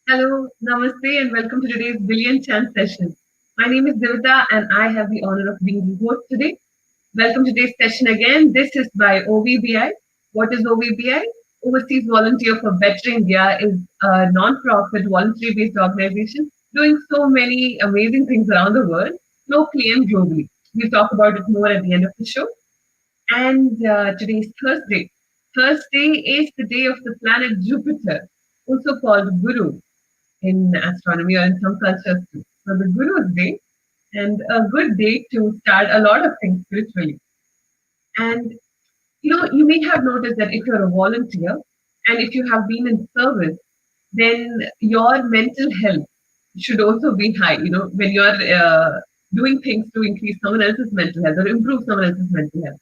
Hello, namaste, and welcome to today's BillionChants session. My name is Divita, and I have the honor of being the host today. Welcome to today's session again. This is by OVBI. What is OVBI? Overseas Volunteer for Better India is a non-profit, voluntary-based organization doing so many amazing things around the world, locally and globally. We'll talk about it more at the end of the show. And today's Thursday. Thursday is the day of the planet Jupiter, also called Guru in astronomy or in some cultures too. So the Guru's Day, and a good day to start a lot of things spiritually. And you may have noticed that if you're a volunteer and if you have been in service, then your mental health should also be high. When you're doing things to increase someone else's mental health or improve someone else's mental health.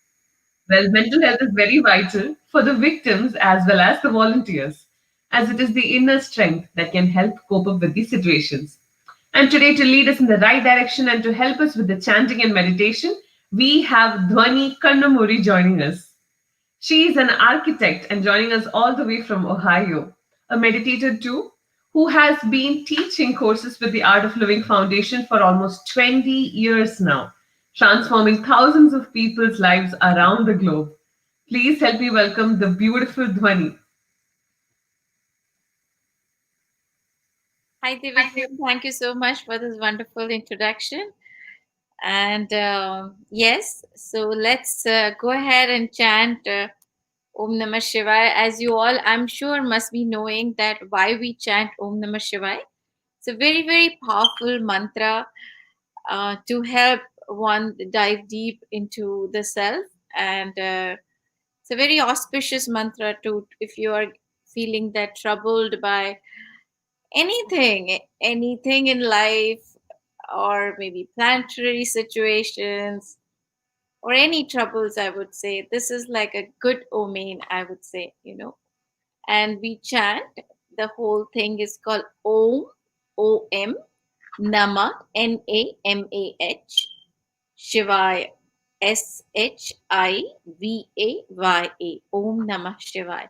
Well, mental health is very vital for the victims as well as the volunteers, as it is the inner strength that can help cope up with these situations. And today, to lead us in the right direction and to help us with the chanting and meditation, we have Dhwani Kanumury joining us. She is an architect and joining us all the way from Ohio, a meditator too, who has been teaching courses with the Art of Living Foundation for almost 20 years now, transforming thousands of people's lives around the globe. Please help me welcome the beautiful Dhwani. Hi, Devi. Thank you so much for this wonderful introduction. And yes, so let's go ahead and chant Om Namah Shivaya. As you all, I'm sure, must be knowing that why we chant Om Namah Shivaya. It's a very, very powerful mantra to help one dive deep into the self. And it's a very auspicious mantra to, if you are feeling that troubled by anything in life, or maybe planetary situations, or any troubles, I would say this is like a good omen, I would say. And we chant, the whole thing is called Om, Om Namah, Namah, Shivaya, Shivaya, Om Namah Shivaya.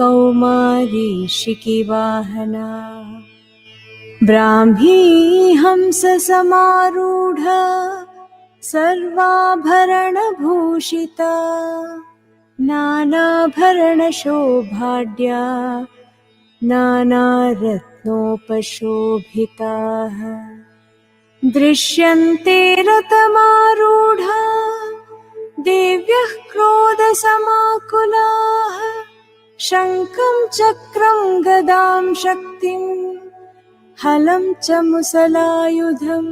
Kaumari शिखिवाहना Brahmi हंससमारूढा सर्वाभरणभूषिता नानाभरणशोभाढ्या नानारत्नोपशोभिताः दृश्यन्ते रथमारूढा देव्यः क्रोधसमाकुलाः शङ्खं चक्रं गदां शक्तिं हलं च मुसलायुधम्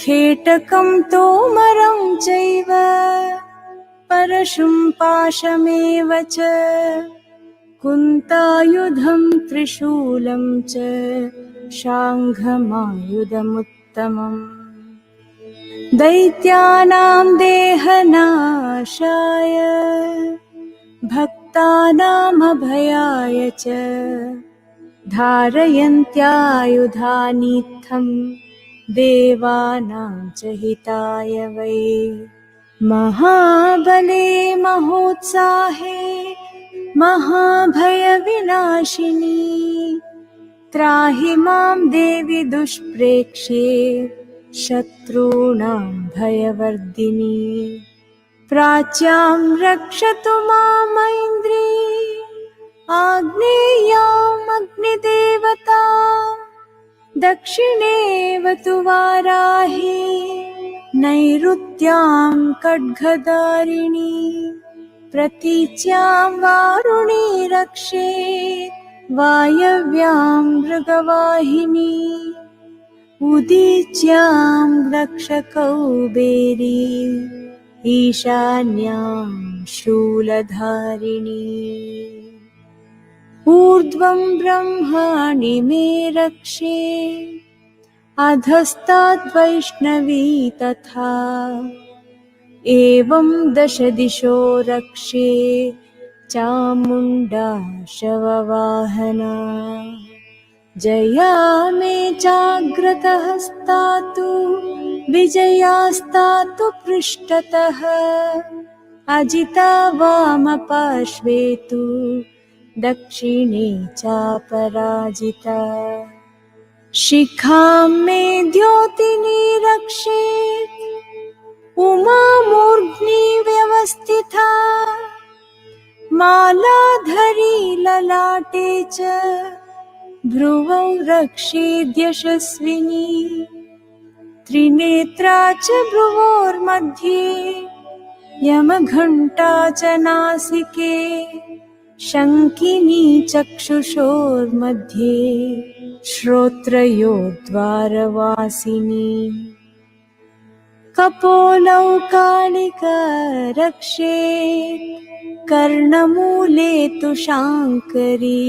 खेटकं तोमरं चैव परशुं पाशमेव च कुन्तायुधं त्रिशूलं च शाङ्घमायुधमुत्तमम् दैत्यानां देहनाशाय भक्तानामभयाय च धारयन्त्यायुधानीत्थं देवानां च हिताय वै महाबले महोत्साहे महाभयविनाशिनी त्राहि मां देवि दुष्प्रेक्ष्ये शत्रूणां भयवर्धिनी प्राच्यां रक्षतु मामैन्द्री आग्नेयाम् अग्निदेवता दक्षिणेवतु वाराही नैऋत्यां खड्गधारिणी प्रतीच्यां वारुणी रक्षेत् वायव्यां मृगवाहिनी उदीच्यां रक्षकौबेरी ईशान्यां शूलधारिणी ऊर्ध्वं ब्रह्माणि मे रक्षे अधस्ताद्वैष्णवी तथा एवं दश दिशो रक्षे चामुण्डा शववाहना जया मे जाग्रतहस्तातु विजयास्तातु पृष्ठतः अजिता वामपार्श्वे तु दक्षिणे चापराजिता शिखां मे द्योतिनी रक्षेत् उमा मूर्ध्नि व्यवस्थिता मालाधरी ललाटे च भ्रुवौ रक्षेद्यशस्विनी त्रिनेत्रा च भ्रुवोर्मध्ये यमघण्टा च नासिके शङ्किनी चक्षुषोर्मध्ये श्रोत्रयोर्द्वारवासिनी कपोलौ कालिका रक्षेत् कर्णमूले तु शाङ्करी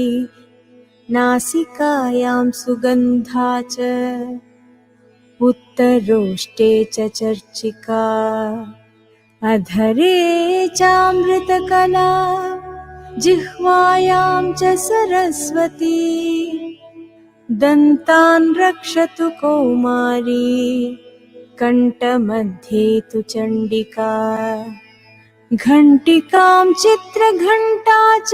नासिकायां सुगन्धा च उत्तरोष्टे च चर्चिका अधरे चामृतकला जिह्वायां च सरस्वती दन्तान् रक्षतु कौमारी कण्ठमध्ये तु चण्डिका घण्टिकां चित्रघण्टा च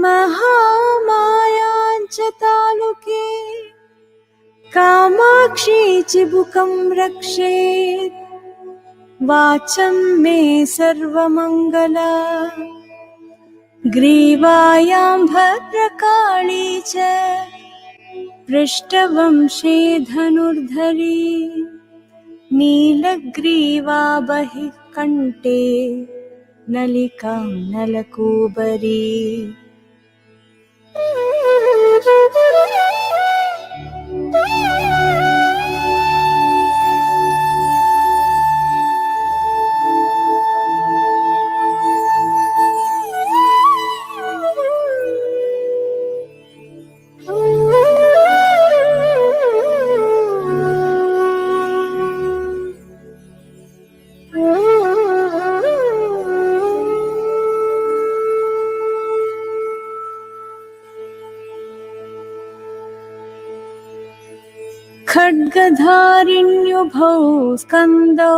महामायां च तालुके कामाक्षी चिबुकं रक्षेत् वाचं मे सर्वमङ्गला ग्रीवायां भद्रकाली च पृष्ठवंशे धनुर्धरी नीलग्रीवा बहिः कण्ठे नलिकां नलकूबरी खड्गधारिण्युभौ स्कन्दौ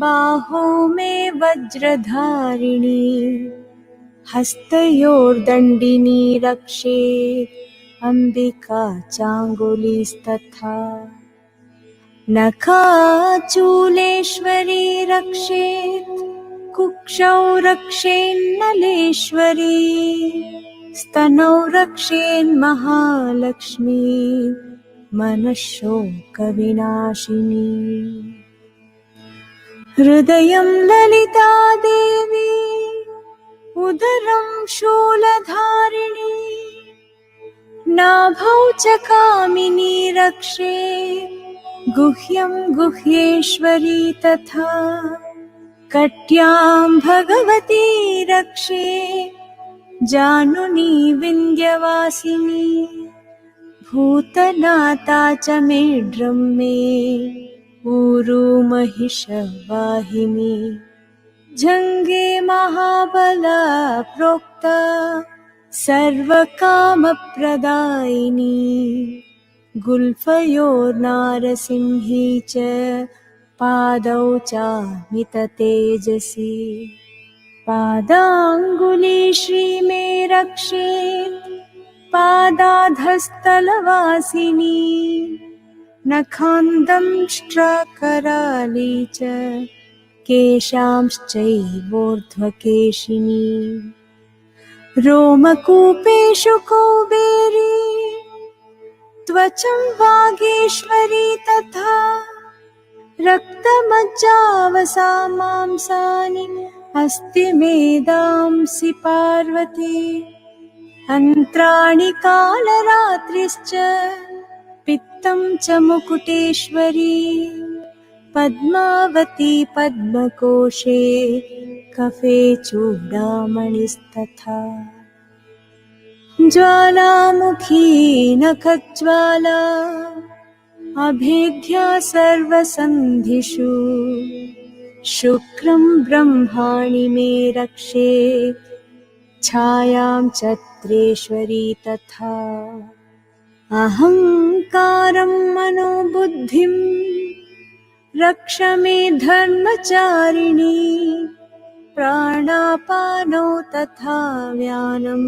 बाहौ मे वज्रधारिणी हस्तयोर्दण्डिनी रक्षेत् अम्बिका चाङ्गुलीस्तथा नखाचूलेश्वरी रक्षेत् कुक्षौ रक्षेन्नलेश्वरी स्तनौ रक्षेन्महालक्ष्मी मनःशोकविनाशिनी हृदयं ललिता देवी उदरं शूलधारिणी नाभौ च कामिनी रक्षेत् गुह्यं गुह्येश्वरी तथा कट्यां भगवती रक्षेत् जानुनी विन्ध्यवासिनी भूतनाथा च मेढ्रं मे ऊरू महिषवाहिनी जङ्गे महाबला प्रोक्ता सर्वकामप्रदायिनी गुल्फयोर्नारसिंही च पादौ चामिततेजसी पादाङ्गुली श्रीमे रक्षेत् पादाधस्तलवासिनी नखान्दंष्ट्राकराली च केशांश्चैवोर्ध्वकेशिनी रोमकूपेषु कौबेरी त्वचं वागीश्वरी तथा रक्तमज्जावसा मांसानि अस्ति मेदांसि पार्वती अन्त्राणि कालरात्रिश्च पित्तं च मुकुटेश्वरी पद्मावती पद्मकोशे कफे चूडामणिस्तथा ज्वालामुखी नखज्वाला अभेद्या सर्वसन्धिषु शुक्रं ब्रह्माणि मे रक्षेत् छायां चत्रेश्वरी तथा अहङ्कारं मनोबुद्धिं रक्ष मे धर्मचारिणी प्राणापानौ तथा व्यानं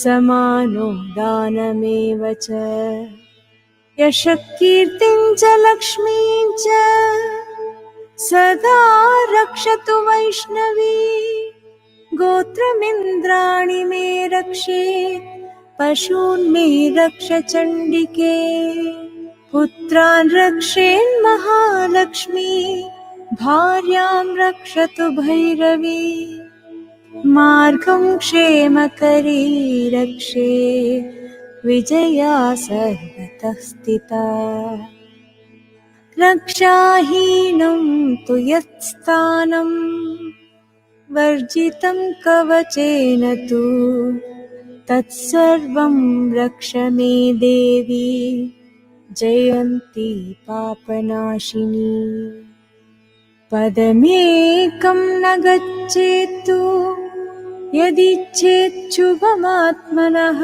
समानो दानमेव च यशकीर्तिं च लक्ष्मीं च सदा रक्षतु वैष्णवी गोत्रमिन्द्राणि मे रक्षेत् पशून् मे रक्ष चण्डिके पुत्रान् रक्षेन्महालक्ष्मी भार्यां रक्षतु भैरवी मार्गं क्षेमकरी रक्षे विजया सर्वतः स्थिता रक्षाहीनं तु यत्स्थानं वर्जितं कवचेन तु तत्सर्वं रक्ष मे देवी जयन्ती पापनाशिनी पदमेकं न गच्छेत्तु यदिच्छेच्छुभमात्मनः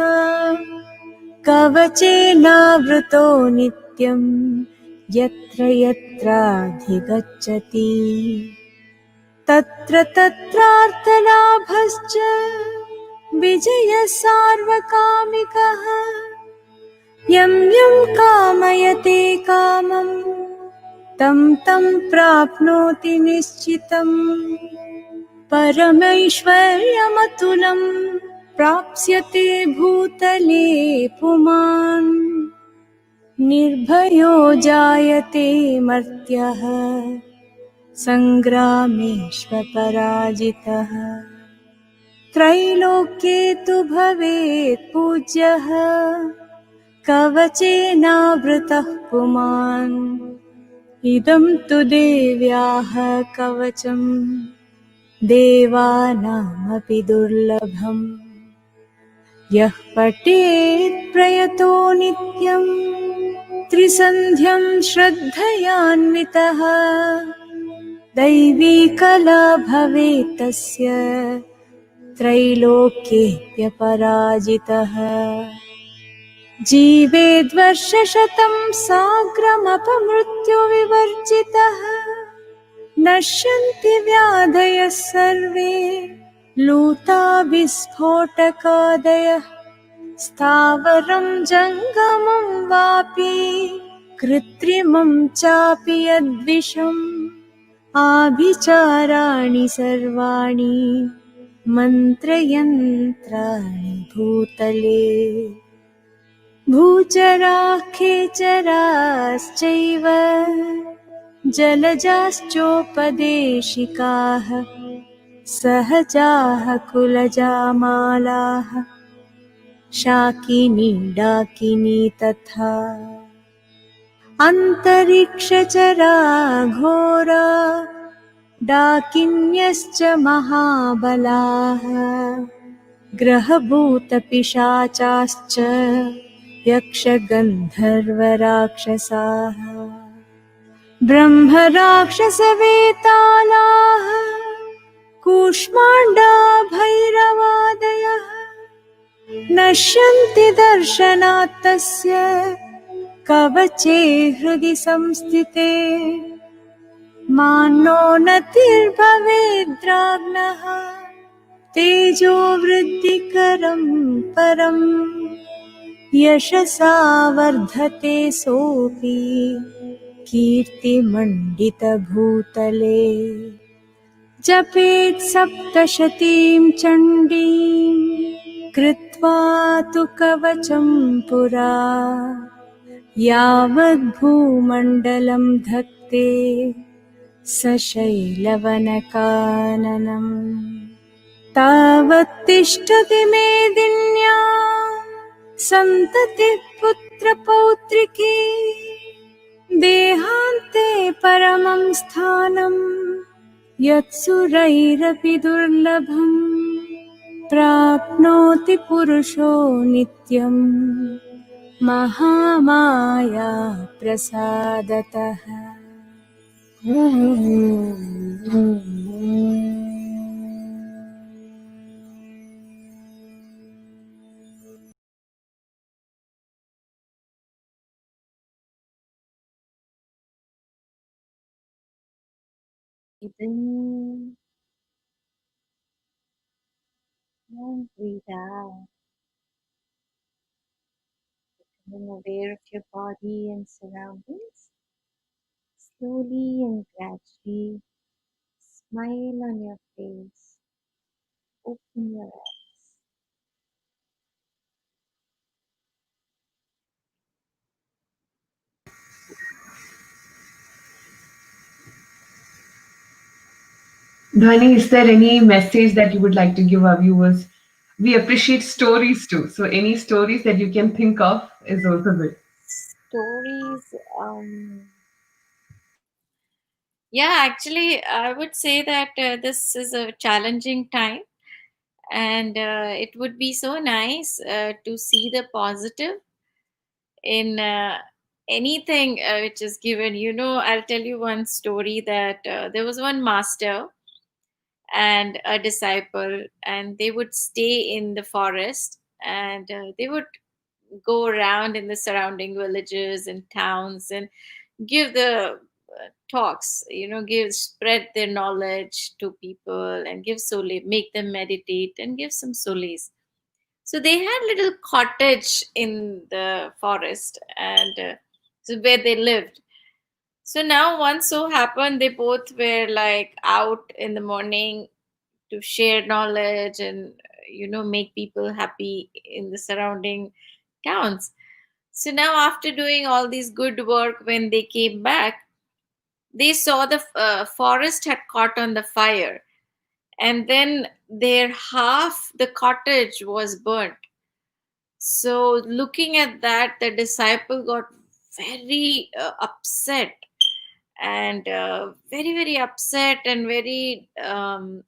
कवचेनावृतो नित्यं यत्र यत्राधिगच्छति तत्र तत्रार्थलाभश्च विजयः सार्वकामिकः यं यं कामयते कामं तं तं प्राप्नोति निश्चितम् परमैश्वर्यमतुलं प्राप्स्यते भूतले पुमान् निर्भयो जायते मर्त्यः सङ्ग्रामेष्वपराजितः त्रैलोक्ये तु भवेत् पूज्यः कवचेनावृतः पुमान् इदं तु देव्याः कवचम् देवानामपि दुर्लभम् यः पठेत् प्रयतो नित्यं त्रिसन्ध्यं श्रद्धयान्वितः दैवी कला भवेत् तस्य त्रैलोक्येऽप्यपराजितः जीवेद्वर्षशतं साग्रमपमृत्युविवर्जितः नश्यन्ति व्याधयः सर्वे लूताविस्फोटकादयः स्थावरं जङ्गमं वापि कृत्रिमं चापि यद्विषम् आभिचाराणि सर्वाणि मन्त्रयन्त्राणि भूतले भूचराः खेचराश्चैव जलजाश्चोपदेशिकाः सहजाः कुलजामालाः शाकिनी डाकिनी तथा अन्तरिक्षचराघोरा डाकिन्यश्च महाबलाः ग्रहभूतपिशाचाश्च यक्षगन्धर्वराक्षसाः ब्रह्मराक्षसवेतालाः कूष्माण्डा भैरवादयः नश्यन्ति दर्शनात् तस्य कवचे हृदि संस्थिते मानो नतिर्भवेद्राग्नः तेजो वृद्धिकरं परम् यशसा वर्धते सोऽपि कीर्तिमण्डितभूतले जपेत् सप्तशतीं चण्डीं कृत्वा तु कवचं पुरा यावद्भूमण्डलं धत्ते सशैलवनकाननम् तावत्तिष्ठति मेदिन्या सन्ततिः पुत्रपौत्रिकी देहान्ते परमं स्थानं यत्सुरैरपि दुर्लभम् प्राप्नोति पुरुषो नित्यं Mahamaya प्रसादतः Breathe in and breathe out. Becoming aware of your body and surroundings. Slowly and gradually, smile on your face. Open your eyes. Dhwani, is there any message that you would like to give our viewers? We appreciate stories too. So any stories that you can think of is also good. Stories. Yeah, actually, I would say that this is a challenging time, and it would be so nice to see the positive in anything which is given. I'll tell you one story that there was one master and a disciple, and they would stay in the forest, and they would go around in the surrounding villages and towns and give the talks, give spread their knowledge to people and give solace, make them meditate and give some solace. So they had little cottage in the forest, and so where they lived. So now once so happened they both were like out in the morning to share knowledge and make people happy in the surrounding towns. So now after doing all these good work, when they came back, they saw the forest had caught on the fire, and then their half the cottage was burnt. So looking at that, the disciple got very upset, and very very upset, and very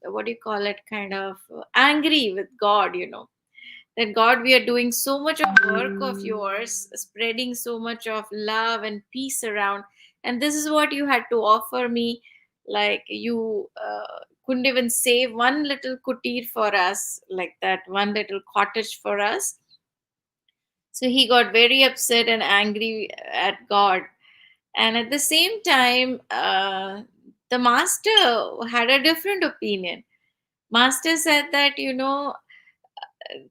what do you call it, kind of angry with God, that God, we are doing so much of work of yours, spreading so much of love and peace around, and this is what you had to offer me. Like, you couldn't even save one little kutir for us, like that one little cottage for us. So he got very upset and angry at God. And at the same time, the master had a different opinion. Master said that,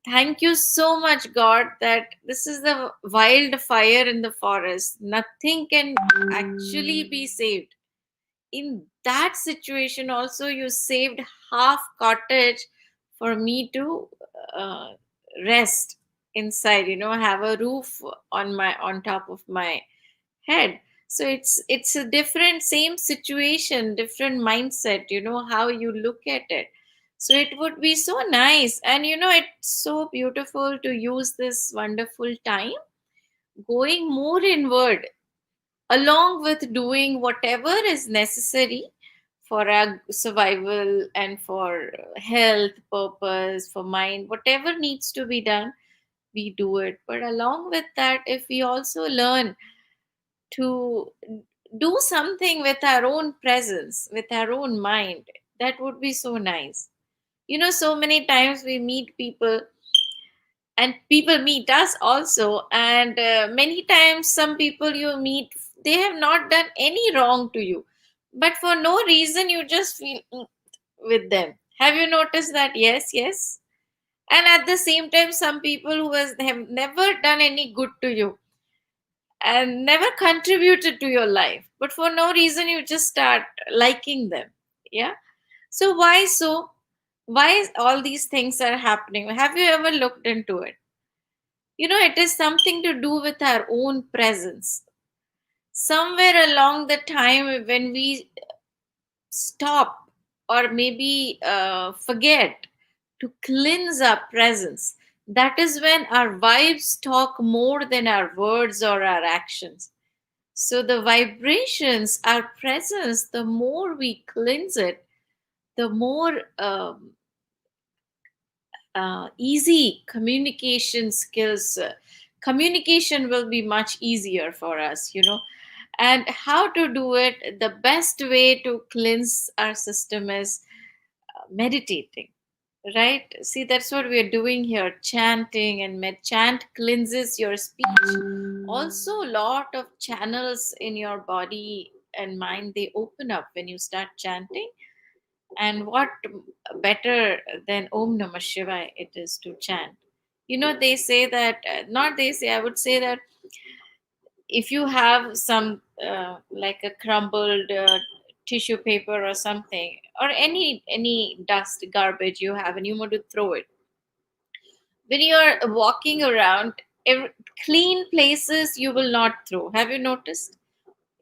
thank you so much, God, that this is the wildfire in the forest. Nothing can actually be saved. In that situation, also, you saved half cottage for me to uh, rest inside, have a roof on top of my head. So it's a different, same situation, different mindset, how you look at it. So it would be so nice, and it's so beautiful to use this wonderful time going more inward, along with doing whatever is necessary for our survival and for health purpose, for mind, whatever needs to be done, we do it. But along with that, if we also learn to do something with our own presence, with our own mind, that would be so nice. So many times we meet people, and people meet us also, and many times some people you meet, they have not done any wrong to you, but for no reason you just feel with them. Have you noticed that? Yes, yes. And at the same time, some people who have never done any good to you and never contributed to your life, but for no reason you just start liking them. Yeah. So why so? Why is all these things are happening? Have you ever looked into it? It is something to do with our own presence. Somewhere along the time when we stop, or maybe forget to cleanse our presence, that is when our vibes talk more than our words or our actions. So the vibrations, our presence, the more we cleanse it, the more easy communication skills, communication will be much easier for us. And how to do it? The best way to cleanse our system is meditating, right? See, that's what we are doing here, chanting. And chant cleanses your speech. Also, a lot of channels in your body and mind, they open up when you start chanting. And what better than Om Namah Shivaya it is to chant? They say that, not they say, I would say that if you have some like a crumbled tissue paper or something, or any dust, garbage you have, and you want to throw it, when you're walking around, clean places you will not throw. Have you noticed?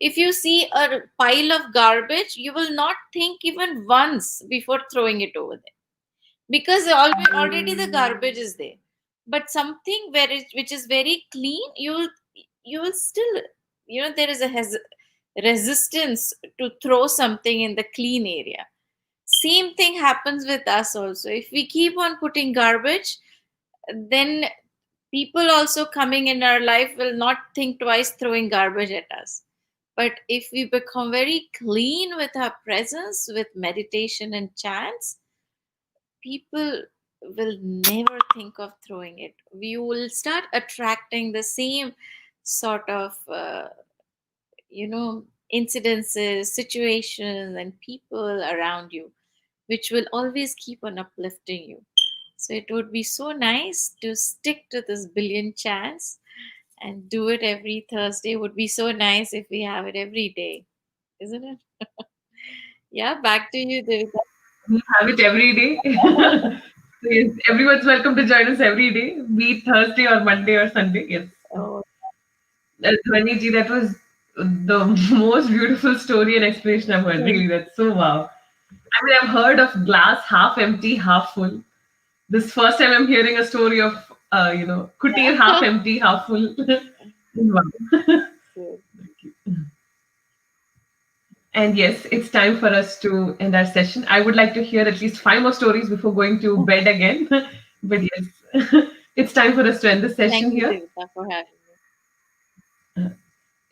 If you see a pile of garbage, you will not think even once before throwing it over there, because already the garbage is there. But something which is very clean, you will still, there is a resistance to throw something in the clean area. Same thing happens with us also. If we keep on putting garbage, then people also coming in our life will not think twice throwing garbage at us. But if we become very clean with our presence, with meditation and chants, people will never think of throwing it. We will start attracting the same sort of incidences, situations, and people around you, which will always keep on uplifting you. So it would be so nice to stick to this billion chants and do it every Thursday. Would be so nice if we have it every day, isn't it? Yeah, back to you, Devika. We have it every day. So yes, everyone's welcome to join us every day, be it Thursday or Monday or Sunday. Yes. Oh, Dhwani ji, that was the most beautiful story and explanation I've heard. Really, that's so wow. I mean, I've heard of glass half empty, half full. This first time I'm hearing a story of, kutir half empty, half full. Wow. so And yes, it's time for us to end our session. I would like to hear at least five more stories before going to bed again. But yes, it's time for us to end the thank session you, here. Devika, for having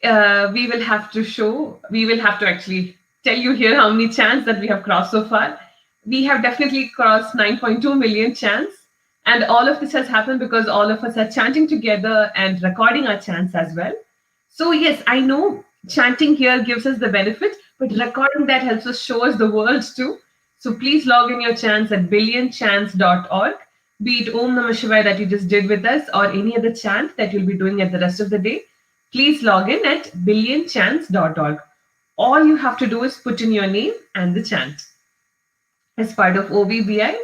me. We will have to actually tell you here how many chants that we have crossed so far. We have definitely crossed 9.2 million chants. And all of this has happened because all of us are chanting together and recording our chants as well. So, yes, I know chanting here gives us the benefit, but recording that helps us show us the world too. So please log in your chants at BillionChants.org, be it Om Namah Shivaya that you just did with us or any other chant that you'll be doing at the rest of the day. Please log in at BillionChants.org. All you have to do is put in your name and the chant. As part of OVBI,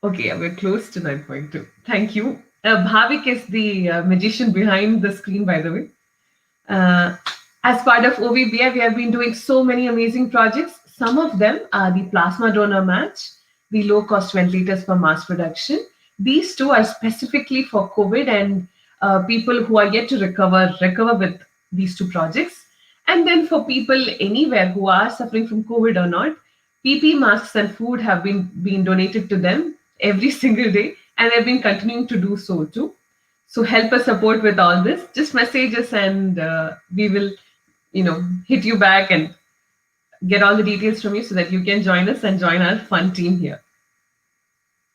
okay, yeah, we're close to 9.2. Thank you. Bhavik is the magician behind the screen, by the way. Uh, as part of OVBI, we have been doing so many amazing projects. Some of them are the plasma donor match, the low cost ventilators for mass production. These two are specifically for COVID and people who are yet to recover with these two projects. And then for people anywhere who are suffering from COVID or not, PP masks and food have been donated to them every single day, and they've been continuing to do so too. So help us support with all this. Just message us, and we will, hit you back and get all the details from you so that you can join us and join our fun team here.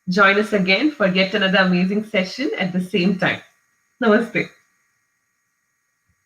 Join us again for yet another amazing session at the same time. Namaste.